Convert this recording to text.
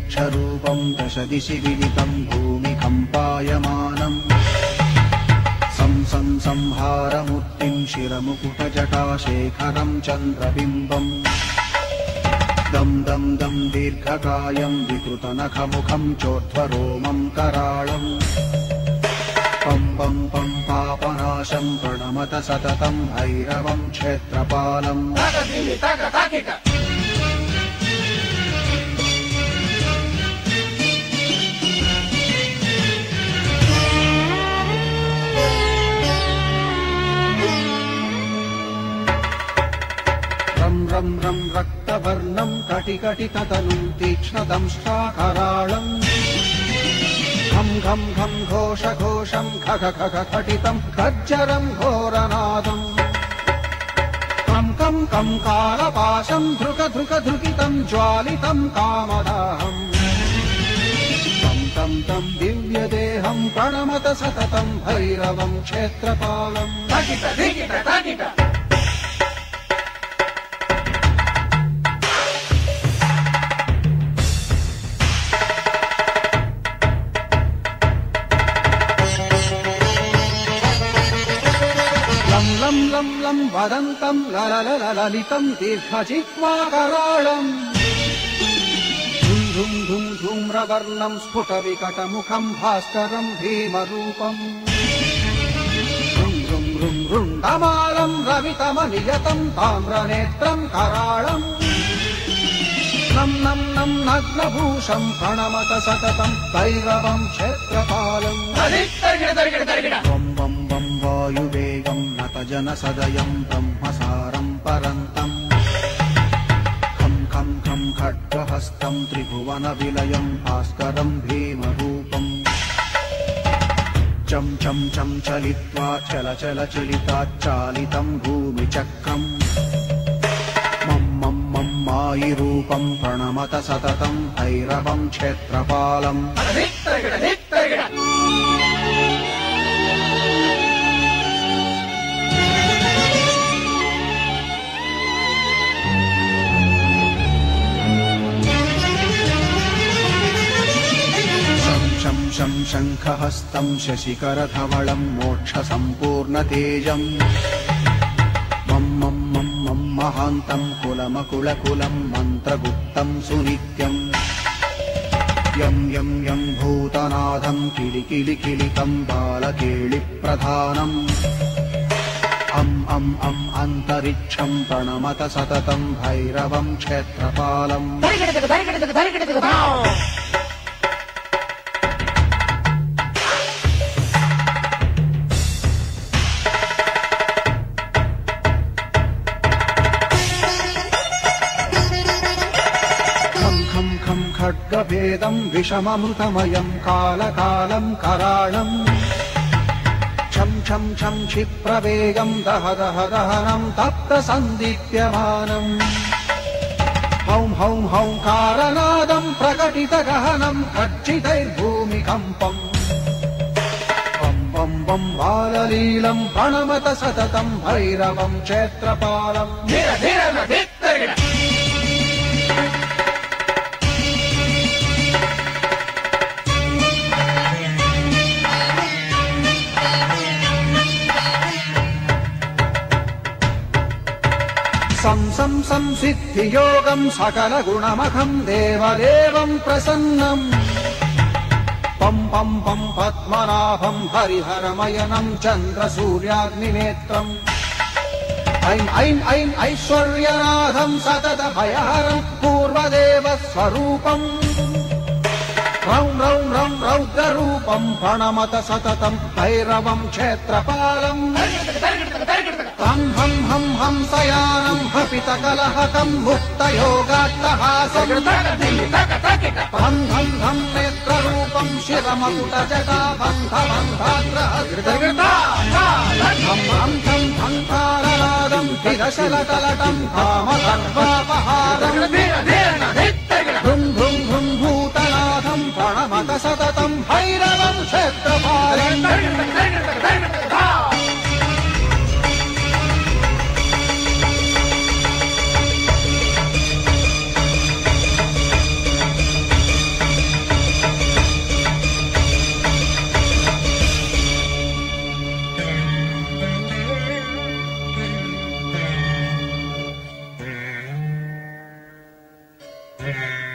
यच्छरूपं दश दिशि विदितं भूमिकम्पायमानम् संहारमूर्तिं शिरमुकुटजटाशेखरं चन्द्रबिम्बम् दं दं दं दीर्घकायं विकृतनखमुखं चोर्ध्वरोमं कराळम् पं पं पं पापनाशं प्रणमत सततं भैरवं क्षेत्रपालम् रं रं रक्तवर्णं कटिकटिततनुं तीक्ष्णदंष्ट्राकराळम् घं घं घं घोषघोषं खग खग खटितं खज्जरं घोरनादम् कं कं कं कालपाशं धृक धृक धृकितं ज्वालितं कामदाहम् तं तं तं दिव्यदेहं प्रणमत सततं भैरवं क्षेत्रपालम् लं लं लं वदन्तं ललितं दीर्घजिह्वाकराळम् धुं धुं धुं धूम्रवर्णं स्फुटविकटमुखं भास्करं भीमरूपम् रुं रुं रुं रुण्डमालं रवितमनियतं ताम्रनेत्रं कराळम् नं नं नं नग्नभूषं प्रणमत सततं भैरवं क्षेत्रपालम् वं वं वं वायुवेगं नतजनसदयं ब्रह्मसारं परन्तम् खं खं खं खड्गहस्तं त्रिभुवनविलयं भास्करं भीमरूपम् चं चं चं चलित्वा चल चल चलिताच्चालितं भूमिचक्रम् मं मं मं मायिरूपं प्रणमत सततं भैरवं क्षेत्रपालम् शं शं शङ्खहस्तं शशिकरधवलं मोक्षसम्पूर्णतेजम् मं मं मं मं महान्तं कुलमकुलकुलं मन्त्रगुप्तं सुनित्यम् यं यं यं भूतनाथं किलिकिलिकिलितं बालकेलिप्रधानम् अम् अम् अम् अन्तरिक्षं प्रणमत सततं भैरवं क्षेत्रपालम् खड्गभेदं विषममृतमयं कालकालं कराळम् छं छं छं क्षिप्रवेगं दह दह दहनं तप्तसन्दीप्यमानम् हौं हौं हौंकारनादं प्रकटितगहनं खच्चितैर्भूमिकम्पम् वं वं वं बाललीलं प्रणमत सततं भैरवं क्षेत्रपालम् संसिद्धियोगं सकलगुणमखं देवदेवं प्रसन्नम् पं पं पं पद्मनाभं हरिहरमयनं चन्द्रसूर्याग्निनेत्रम् ऐं ऐं ऐं ऐश्वर्यनाथं सततभयहरं पूर्वदेवस्वरूपम् रौं रौं रौं रौद्ररूपं प्रणमत सततं भैरवं क्षेत्रपालम् हं हं हं हंसयानं हपितकलहकं मुक्तयोगाट्टहासम् हं हं हं नेत्ररूपं शिरमकुटजटाबन्धबन्धाग्रहं हं हं हंकारनादं विरशलकलटं कामसर्वापहारम् भृं भृं भृं भूतनाथं प्रणमत सततं भैरवं क्षेत्रपालम् Yeah.